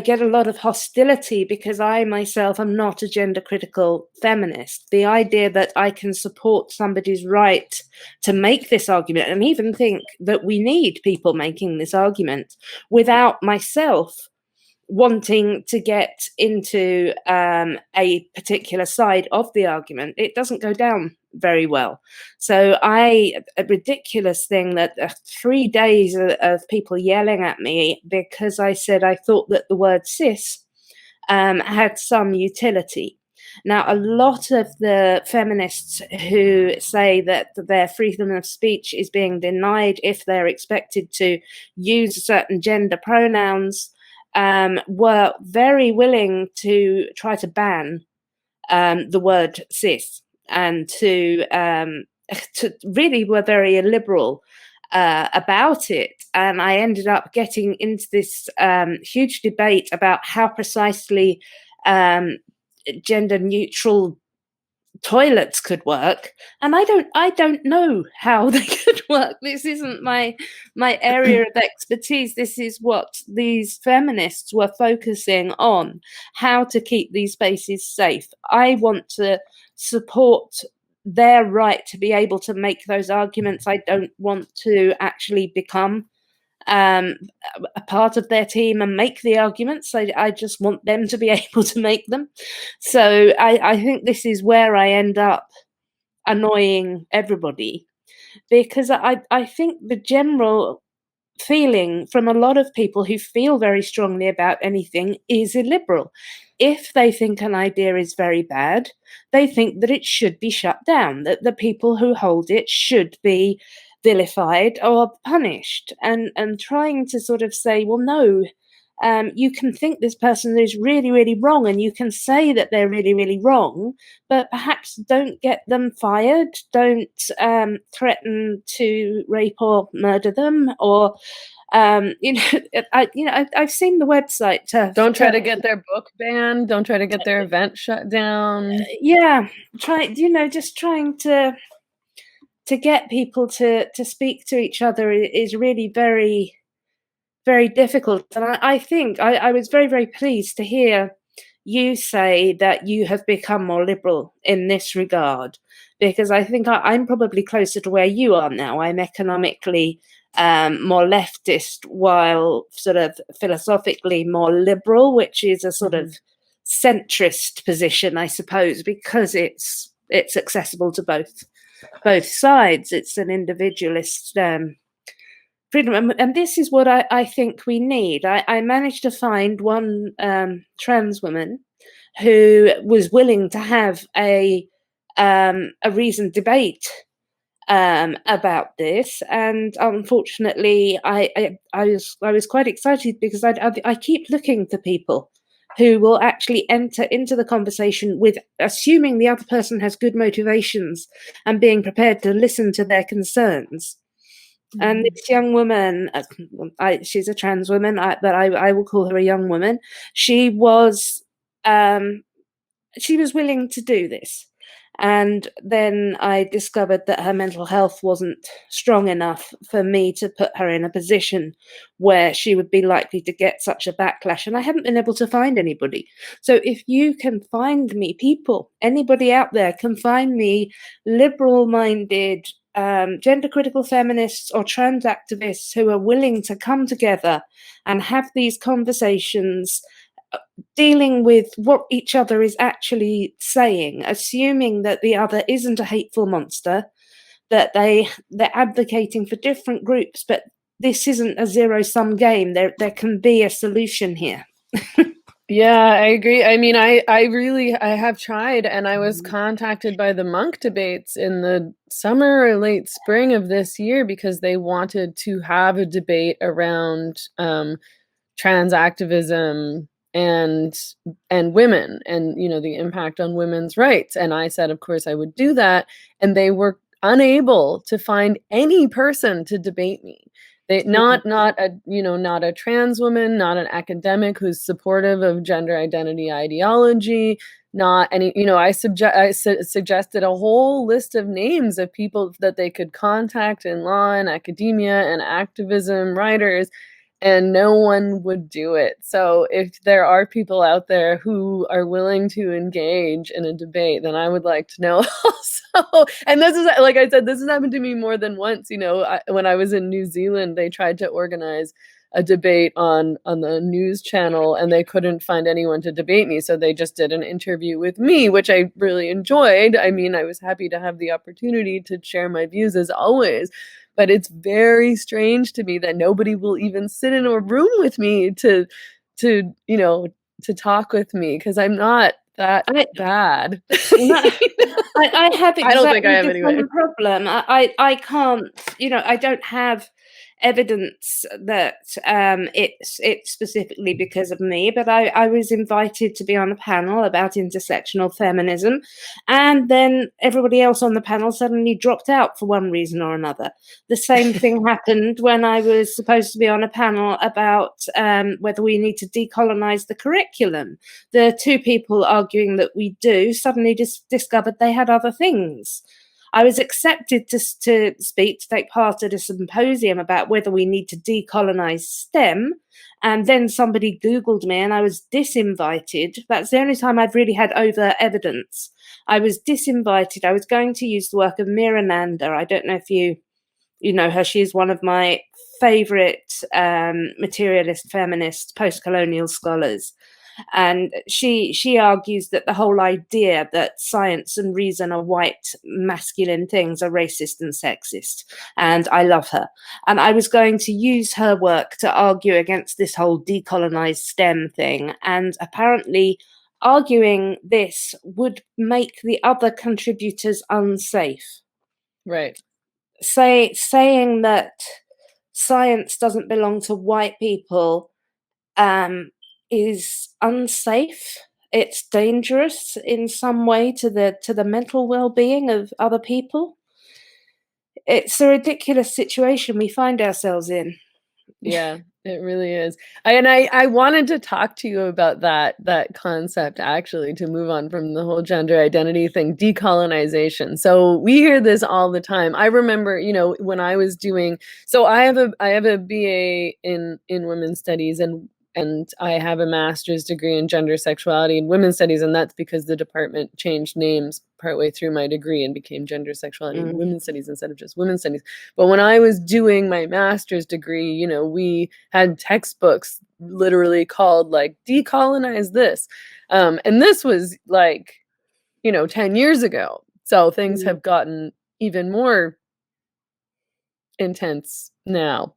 get a lot of hostility because I myself am not a gender critical feminist. The idea that I can support somebody's right to make this argument, and even think that we need people making this argument, without myself wanting to get into a particular side of the argument, it doesn't go down very well. So a ridiculous thing that 3 days of people yelling at me because I said I thought that the word cis had some utility. Now, a lot of the feminists who say that their freedom of speech is being denied if they're expected to use certain gender pronouns were very willing to try to ban the word cis, and to really were very illiberal about it. And I ended up getting into this huge debate about how precisely gender neutral toilets could work, and I don't know how they could work. This isn't my area of expertise. This is what these feminists were focusing on, how to keep these spaces safe. I want to support their right to be able to make those arguments. I don't want to actually become a part of their team and make the arguments. I just want them to be able to make them. So I think this is where I end up annoying everybody, because I think the general feeling from a lot of people who feel very strongly about anything is illiberal. If they think an idea is very bad, they think that it should be shut down, that the people who hold it should be vilified or punished, and trying to sort of say, well, no, you can think this person is really, really wrong, and you can say that they're really, really wrong, but perhaps don't get them fired, don't threaten to rape or murder them, or I've seen the website. Don't try to get their book banned. Don't try to get their event shut down. Yeah, just trying to get people to speak to each other is really very, very difficult. And I think I was very, very pleased to hear you say that you have become more liberal in this regard, because I think I'm probably closer to where you are now. I'm economically more leftist, while sort of philosophically more liberal, which is a sort of centrist position, I suppose, because it's accessible to both sides. It's an individualist freedom, and this is what I think we need. I managed to find one trans woman who was willing to have a reasoned debate about this, and unfortunately, I was quite excited because I keep looking for people who will actually enter into the conversation with assuming the other person has good motivations and being prepared to listen to their concerns. And this young woman, she's a trans woman, but I will call her a young woman. She was willing to do this. And then I discovered that her mental health wasn't strong enough for me to put her in a position where she would be likely to get such a backlash. And I haven't been able to find anybody. So if you can find me people, anybody out there can find me liberal minded, gender critical feminists or trans activists who are willing to come together and have these conversations dealing with what each other is actually saying, assuming that the other isn't a hateful monster, that they're advocating for different groups, but this isn't a zero-sum game. There can be a solution here. Yeah, I agree. I mean, I have tried, and I was contacted by the Monk debates in the summer or late spring of this year because they wanted to have a debate around trans activism and women and the impact on women's rights. And I said, of course, I would do that. And they were unable to find any person to debate me. They not a trans woman, not an academic who's supportive of gender identity ideology, not any, I suggested a whole list of names of people that they could contact in law and academia and activism, writers, and no one would do it. So if there are people out there who are willing to engage in a debate, then I would like to know also. And this is, like I said, this has happened to me more than once. When I was in New Zealand, they tried to organize a debate on the news channel, and they couldn't find anyone to debate me. So they just did an interview with me, which I really enjoyed. I mean, I was happy to have the opportunity to share my views as always. But it's very strange to me that nobody will even sit in a room with me to talk with me, because I'm not that bad. I have I don't think I exactly am the anyway. same problem. I can't, I don't have evidence that it's specifically because of me, but I was invited to be on a panel about intersectional feminism, and then everybody else on the panel suddenly dropped out for one reason or another. The same thing happened when I was supposed to be on a panel about whether we need to decolonize the curriculum. The two people arguing that we do suddenly discovered they had other things. I was accepted to speak, to take part at a symposium about whether we need to decolonize STEM. And then somebody Googled me and I was disinvited. That's the only time I've really had overt evidence. I was disinvited. I was going to use the work of Mira Nanda. I don't know if you know her. She's one of my favorite materialist, feminist, post-colonial scholars. And she argues that the whole idea that science and reason are white masculine things are racist and sexist. And I love her. And I was going to use her work to argue against this whole decolonized STEM thing. And apparently arguing this would make the other contributors unsafe. Right. Saying that science doesn't belong to white people is unsafe. It's dangerous in some way to the mental well-being of other people. It's a ridiculous situation we find ourselves in. Yeah, it really is. I wanted to talk to you about that concept, actually, to move on from the whole gender identity thing, decolonization. So we hear this all the time. I remember, when I was doing, so I have a BA in women's studies, and I have a master's degree in gender, sexuality, and women's studies, and that's because the department changed names partway through my degree and became gender, sexuality, and women's studies instead of just women's studies. But when I was doing my master's degree, we had textbooks literally called like decolonize this. And this was like, 10 years ago. So things have gotten even more intense now.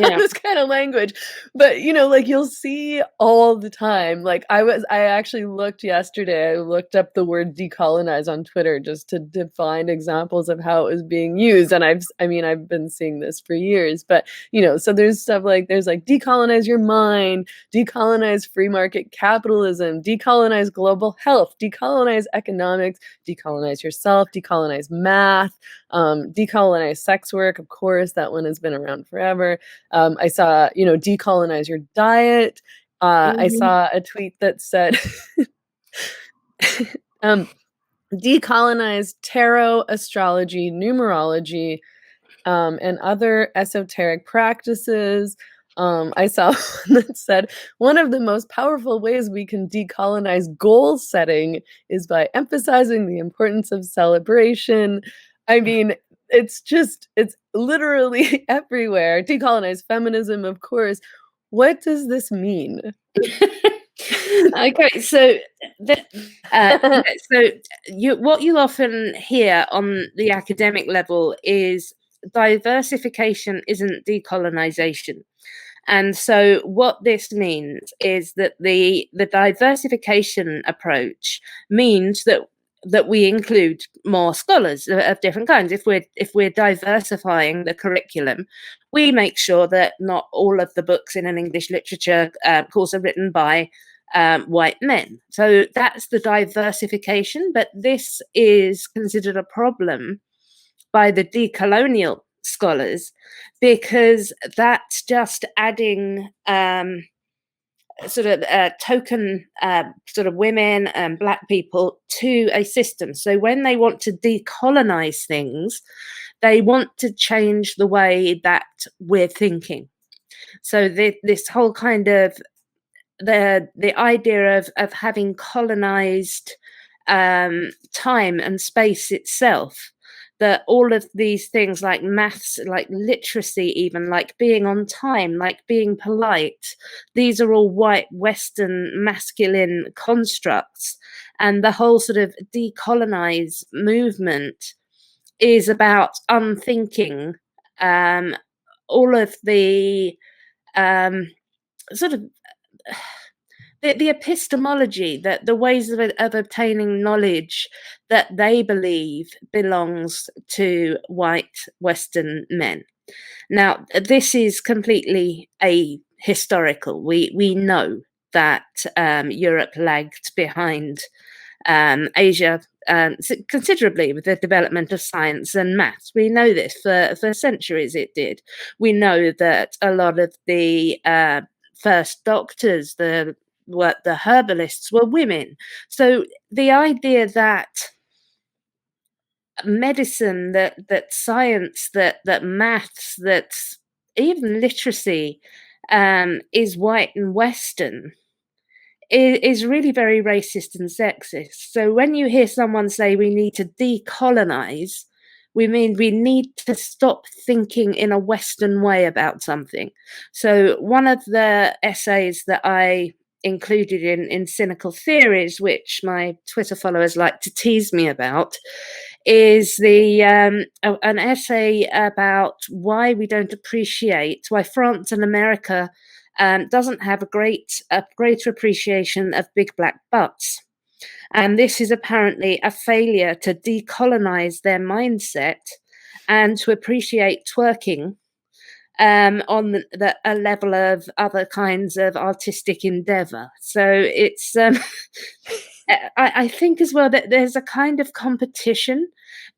this kind of language. But, like you'll see all the time. Like I actually looked yesterday, I looked up the word decolonize on Twitter just to find examples of how it was being used. And I've been seeing this for years, but so there's stuff like, there's like decolonize your mind, decolonize free market capitalism, decolonize global health, decolonize economics, decolonize yourself, decolonize math, decolonize sex work. Of course, that one has been around forever. I saw, decolonize your diet. I saw a tweet that said, decolonize tarot, astrology, numerology, and other esoteric practices. I saw one that said, one of the most powerful ways we can decolonize goal setting is by emphasizing the importance of celebration. I mean, it's literally everywhere. Decolonize feminism, of course. What does this mean? Okay, so what you often hear on the academic level is diversification isn't decolonization. And so what this means is that the diversification approach means that we include more scholars of different kinds. If we're diversifying the curriculum, we make sure that not all of the books in an English literature course are written by white men. So that's the diversification, but this is considered a problem by the decolonial scholars because that's just adding token sort of women and black people to a system. So when they want to decolonize things, they want to change the way that we're thinking. So this whole kind of the idea of having colonized time and space itself, that all of these things like maths, like literacy, even like being on time, like being polite, these are all white Western masculine constructs. And the whole sort of decolonize movement is about unthinking all of the sort of the epistemology, that the ways of obtaining knowledge that they believe belongs to white Western men. Now, this is completely ahistorical. We know that Europe lagged behind Asia considerably with the development of science and maths. We know this for centuries it did. We know that a lot of the first doctors, the herbalists, were women. So the idea that medicine, that science, that maths, that even literacy is white and Western is really very racist and sexist. So when you hear someone say we need to decolonize, we mean we need to stop thinking in a Western way about something. So one of the essays that I included in Cynical Theories, which my Twitter followers like to tease me about, is an essay about why we don't appreciate, why France and America doesn't have a greater appreciation of big black butts. And this is apparently a failure to decolonize their mindset and to appreciate twerking on a level of other kinds of artistic endeavor. So it's, I think as well that there's a kind of competition,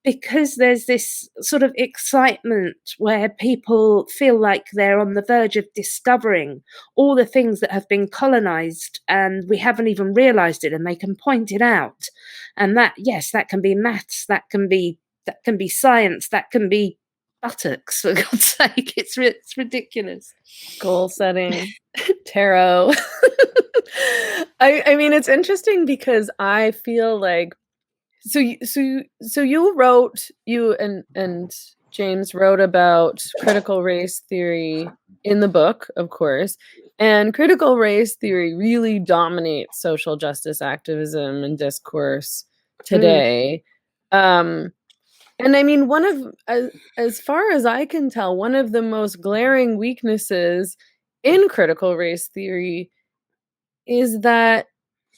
because there's this sort of excitement where people feel like they're on the verge of discovering all the things that have been colonized and we haven't even realized it, and they can point it out. And that, yes, that can be maths, that can be science, that can be buttocks, for God's sake. It's ridiculous. Goal setting, tarot. I mean, it's interesting because I feel like so you and James wrote about critical race theory in the book, of course, and critical race theory really dominates social justice activism and discourse today. And I mean, as far as I can tell, one of the most glaring weaknesses in critical race theory is that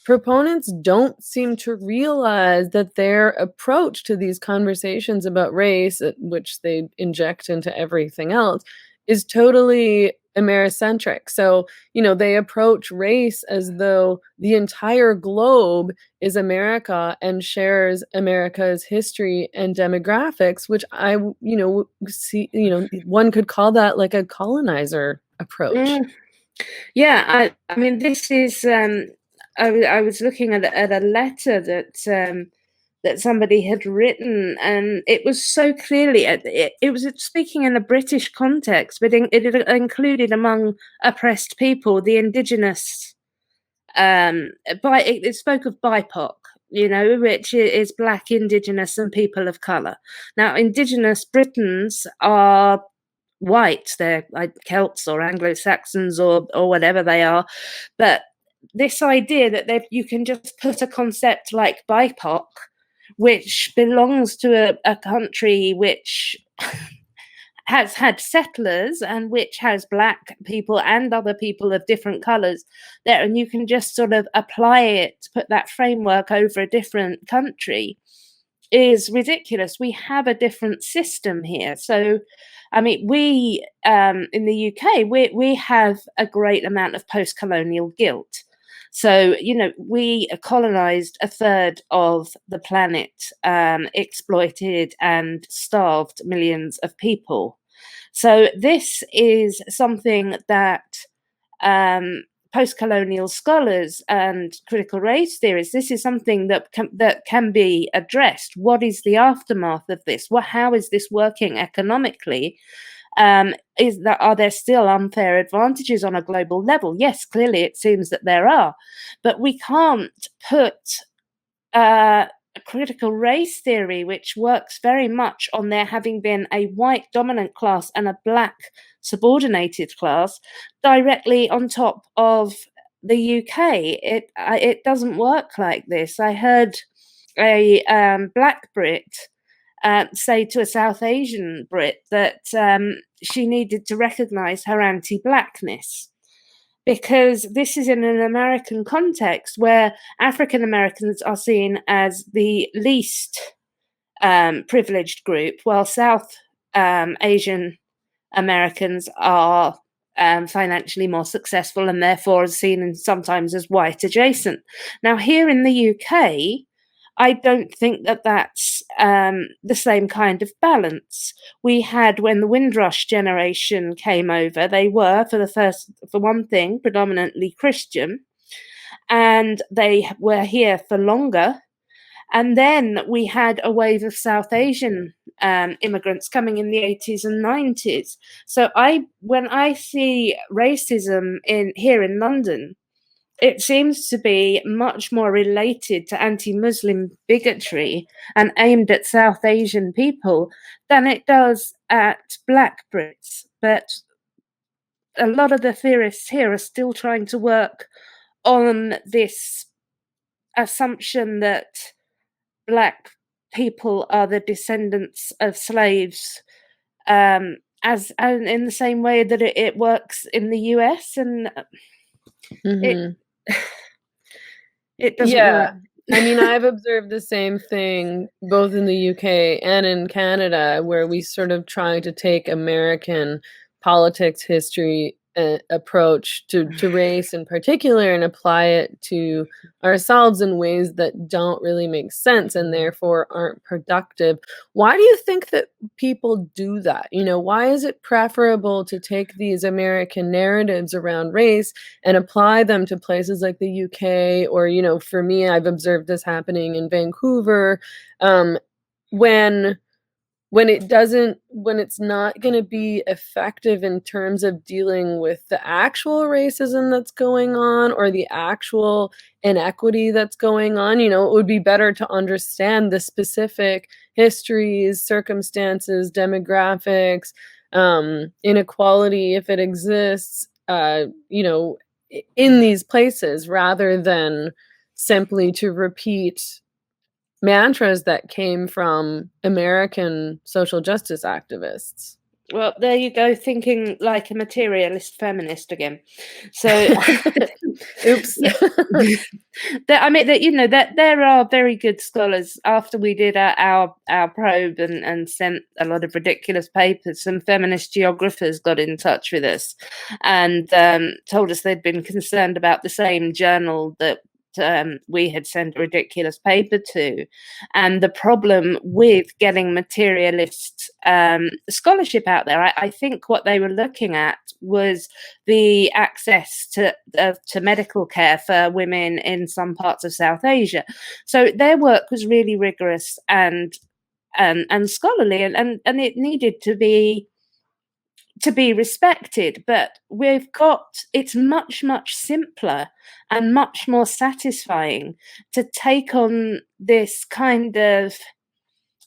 proponents don't seem to realize that their approach to these conversations about race, which they inject into everything else, is totally Americentric. So, they approach race as though the entire globe is America and shares America's history and demographics, which see, one could call that like a colonizer approach. Yeah, I mean, this is. I was looking at a letter that somebody had written, and it was so clearly it was speaking in a British context, but it included among oppressed people the indigenous. It spoke of BIPOC, which is Black, Indigenous, and people of color. Now, Indigenous Britons are white; they're like Celts or Anglo-Saxons or whatever they are, but this idea that you can just put a concept like BIPOC, which belongs to a country which has had settlers and which has Black people and other people of different colours there, and you can just sort of apply it, put that framework over a different country, is ridiculous. We have a different system here. So, I mean, we in the UK, we have a great amount of post-colonial guilt. So, we colonized a third of the planet, exploited and starved millions of people. So, this is something that post-colonial scholars and critical race theorists, this is something that can be addressed. What is the aftermath of this? How is this working economically? Are there still unfair advantages on a global level? Yes, clearly it seems that there are, but we can't put a critical race theory, which works very much on there having been a white dominant class and a Black subordinated class, directly on top of the UK. It doesn't work like this. I heard a Black Brit say to a South Asian Brit that she needed to recognise her anti-Blackness, because this is in an American context where African Americans are seen as the least privileged group, while South Asian Americans are financially more successful and therefore seen sometimes as white adjacent. Now, here in the UK, I don't think that that's the same kind of balance. We had, when the Windrush generation came over, they were, for one thing, predominantly Christian, and they were here for longer. And then we had a wave of South Asian immigrants coming in the 80s and 90s. So when I see racism here in London, it seems to be much more related to anti-Muslim bigotry and aimed at South Asian people than it does at Black Brits. But a lot of the theorists here are still trying to work on this assumption that Black people are the descendants of slaves, and in the same way that it works in the US, and it it doesn't work. I mean, I've observed the same thing both in the UK and in Canada, where we sort of try to take American politics, history approach to race in particular and apply it to ourselves in ways that don't really make sense and therefore aren't productive. Why do you think that people do that? Why is it preferable to take these American narratives around race and apply them to places like the UK, or, for me, I've observed this happening in Vancouver, when it's not going to be effective in terms of dealing with the actual racism that's going on or the actual inequity that's going on. It would be better to understand the specific histories, circumstances, demographics, inequality, if it exists, in these places, rather than simply to repeat mantras that came from American social justice activists. Well, there you go, thinking like a materialist feminist again. So, oops. I mean, that, you know, that there are very good scholars. After we did our probe and sent a lot of ridiculous papers, some feminist geographers got in touch with us and told us they'd been concerned about the same journal that we had sent a ridiculous paper to, and the problem with getting materialist scholarship out there, I think what they were looking at was the access to medical care for women in some parts of South Asia. So their work was really rigorous and scholarly, and it needed to be respected. But it's much simpler and much more satisfying to take on this kind of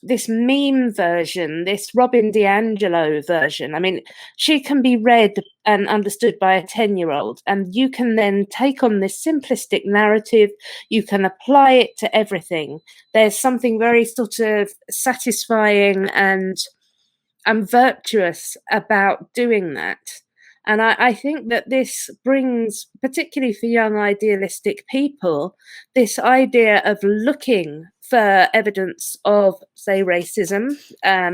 this meme version, this Robin DiAngelo version. I mean, she can be read and understood by a 10-year-old, and you can then take on this simplistic narrative. You can apply it to everything. There's something very sort of satisfying and virtuous about doing that. And I think that this brings, particularly for young idealistic people, this idea of looking for evidence of, say, racism.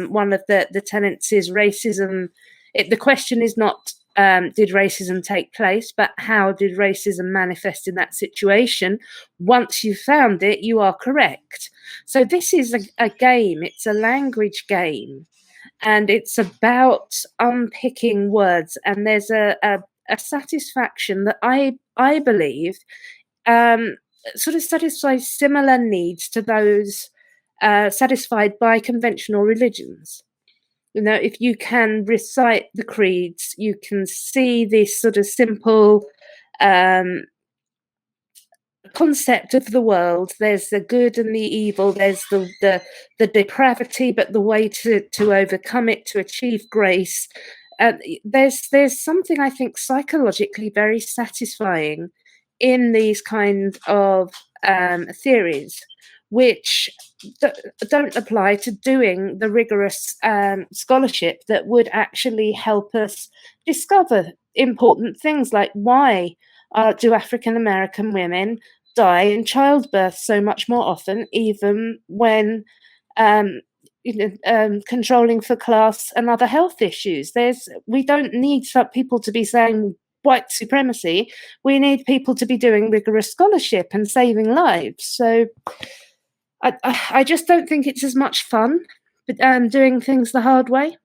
One of the tenets is racism. The question is not, did racism take place, but how did racism manifest in that situation? Once you've found it, you are correct. So this is a game. It's a language game. And it's about unpicking words, and there's a satisfaction that I believe sort of satisfies similar needs to those satisfied by conventional religions. You know, if you can recite the creeds, you can see this sort of simple concept of the world. There's the good and the evil, there's the depravity, but the way to overcome it, to achieve grace. There's something, I think, psychologically very satisfying in these kind of theories, which don't apply to doing the rigorous scholarship that would actually help us discover important things, like why do African American women die in childbirth so much more often, even when controlling for class and other health issues? We don't need people to be saying white supremacy. We need people to be doing rigorous scholarship and saving lives. So I just don't think it's as much fun doing things the hard way.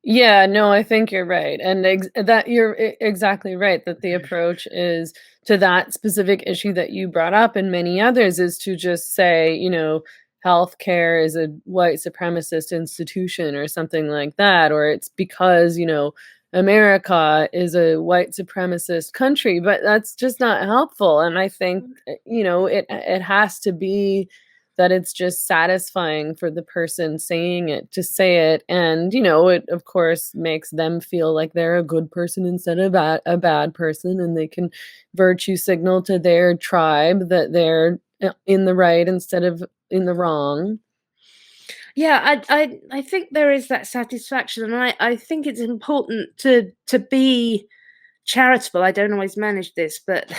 Yeah, no, I think you're right. And that you're exactly right, that the approach is to that specific issue that you brought up and many others is to just say, you know, healthcare is a white supremacist institution or something like that, or it's because, you know, America is a white supremacist country, but that's just not helpful. And I think, you know, it has to be that it's just satisfying for the person saying it to say it. And, you know, it of course makes them feel like they're a good person instead of a bad person. And they can virtue signal to their tribe that they're in the right instead of in the wrong. Yeah, I think there is that satisfaction. And I think it's important to be charitable. I don't always manage this, but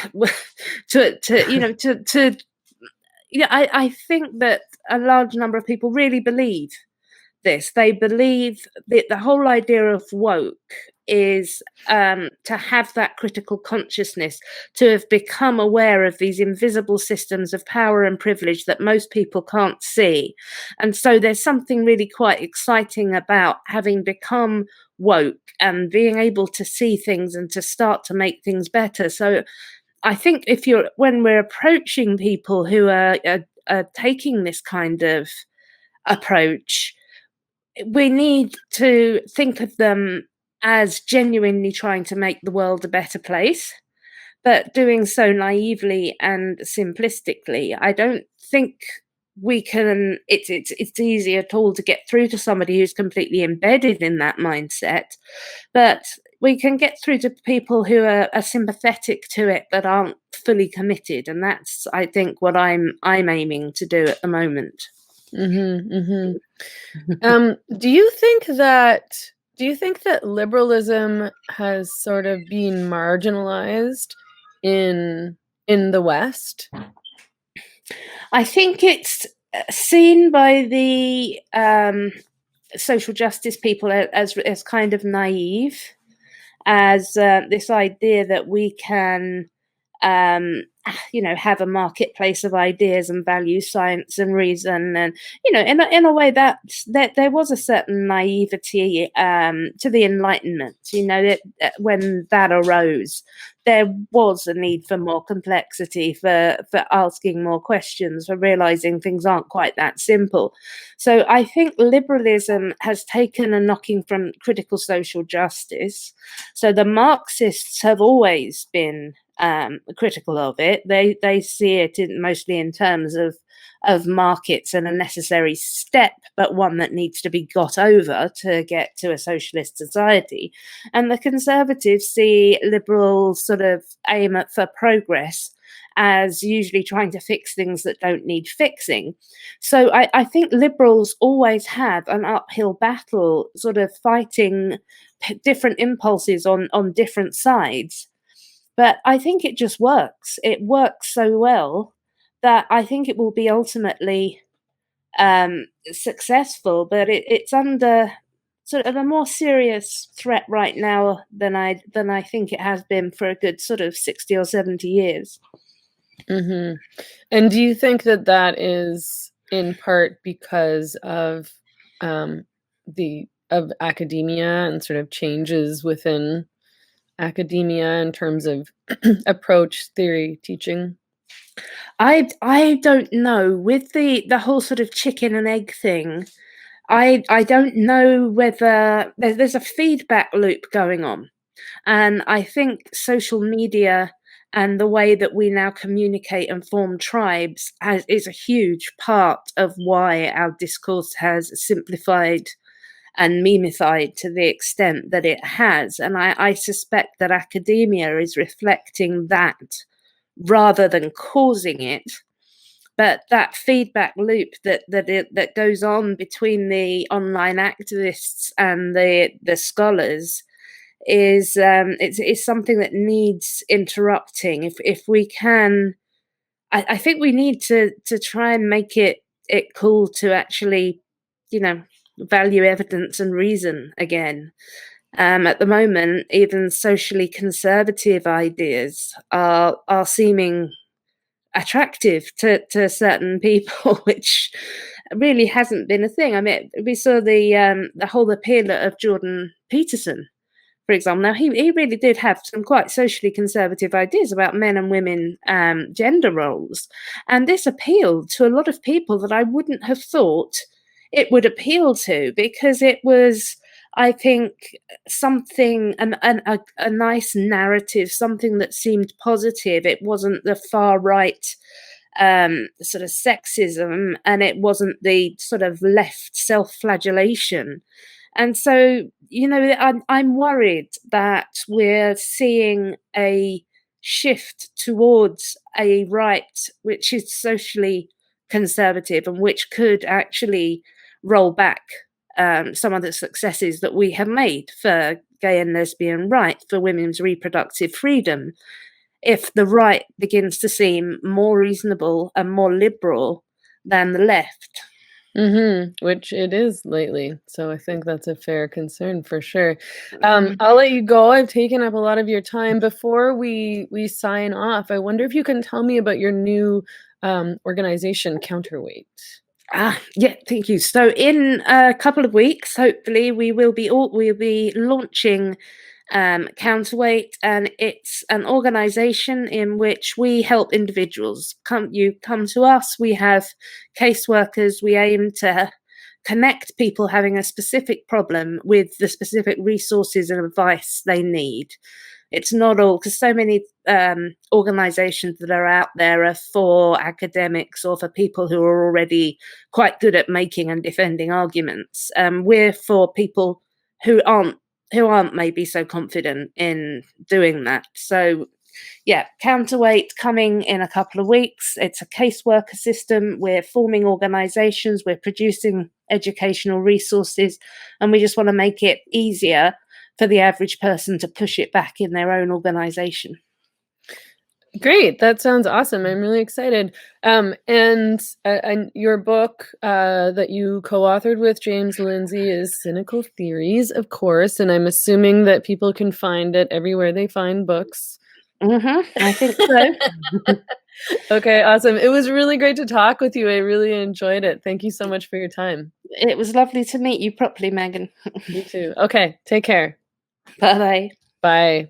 I think that a large number of people really believe this. They believe that the whole idea of woke is to have that critical consciousness, to have become aware of these invisible systems of power and privilege that most people can't see. And so there's something really quite exciting about having become woke and being able to see things and to start to make things better. So I think when we're approaching people who are taking this kind of approach, we need to think of them as genuinely trying to make the world a better place, but doing so naively and simplistically. I don't think we can. It's easy at all to get through to somebody who's completely embedded in that mindset, but we can get through to people who are sympathetic to it but aren't fully committed, and that's, I think, what I'm aiming to do at the moment. Do you think that liberalism has sort of been marginalized in the West? I think it's seen by the social justice people as kind of naive, as this idea that we can have a marketplace of ideas and value, science and reason, and in a way that there was a certain naivety to the Enlightenment. That when that arose, there was a need for more complexity, for asking more questions, for realizing things aren't quite that simple. So I think liberalism has taken a knocking from critical social justice. So the Marxists have always been critical of it. They see it mostly in terms of markets and a necessary step, but one that needs to be got over to get to a socialist society. And the conservatives see liberals sort of aim at for progress as usually trying to fix things that don't need fixing. So I think liberals always have an uphill battle, sort of fighting different impulses on different sides. But I think it just works. It works so well that I think it will be ultimately successful. But it's under sort of a more serious threat right now than I think it has been for a good sort of 60 or 70 years. Mm-hmm. And do you think that is in part because of academia and sort of changes within academia in terms of approach, theory, teaching? I don't know. With the whole sort of chicken and egg thing, I don't know whether there's a feedback loop going on. And I think social media and the way that we now communicate and form tribes is a huge part of why our discourse has simplified and memeified to the extent that it has. And I suspect that academia is reflecting that rather than causing it. But that feedback loop that goes on between the online activists and the scholars is it's something that needs interrupting. If we can, I think we need to try and make it cool to actually, value evidence and reason again. At the moment, even socially conservative ideas are seeming attractive to certain people, which really hasn't been a thing. I mean, we saw the whole appeal of Jordan Peterson, for example. Now, he really did have some quite socially conservative ideas about men and women gender roles, and this appealed to a lot of people that I wouldn't have thought it would appeal to, because it was, I think, something, a nice narrative, something that seemed positive. It wasn't the far right sort of sexism, and it wasn't the sort of left self-flagellation. And so, I'm worried that we're seeing a shift towards a right which is socially conservative and which could actually roll back some of the successes that we have made for gay and lesbian rights, for women's reproductive freedom, if the right begins to seem more reasonable and more liberal than the left. Which it is lately. So I think that's a fair concern for sure. I'll let you go. I've taken up a lot of your time. Before we sign off, I wonder if you can tell me about your new organization, Counterweight. Yeah, thank you. So in a couple of weeks, hopefully, we'll be launching Counterweight, and it's an organization in which we help individuals. You come to us. We have caseworkers. We aim to connect people having a specific problem with the specific resources and advice they need. It's not all, because so many organizations that are out there are for academics or for people who are already quite good at making and defending arguments. We're for people who aren't who aren't maybe so confident in doing that. So yeah, Counterweight coming in a couple of weeks. It's a caseworker system. We're forming organizations, we're producing educational resources, and we just want to make it easier for the average person to push it back in their own organization. Great. That sounds awesome. I'm really excited. And your book that you co-authored with James Lindsay is Cynical Theories, of course, and I'm assuming that people can find it everywhere they find books. I think so. Okay, awesome. It was really great to talk with you. I really enjoyed it. Thank you so much for your time. It was lovely to meet you properly, Megan. You too. Okay, take care. Bye. Bye.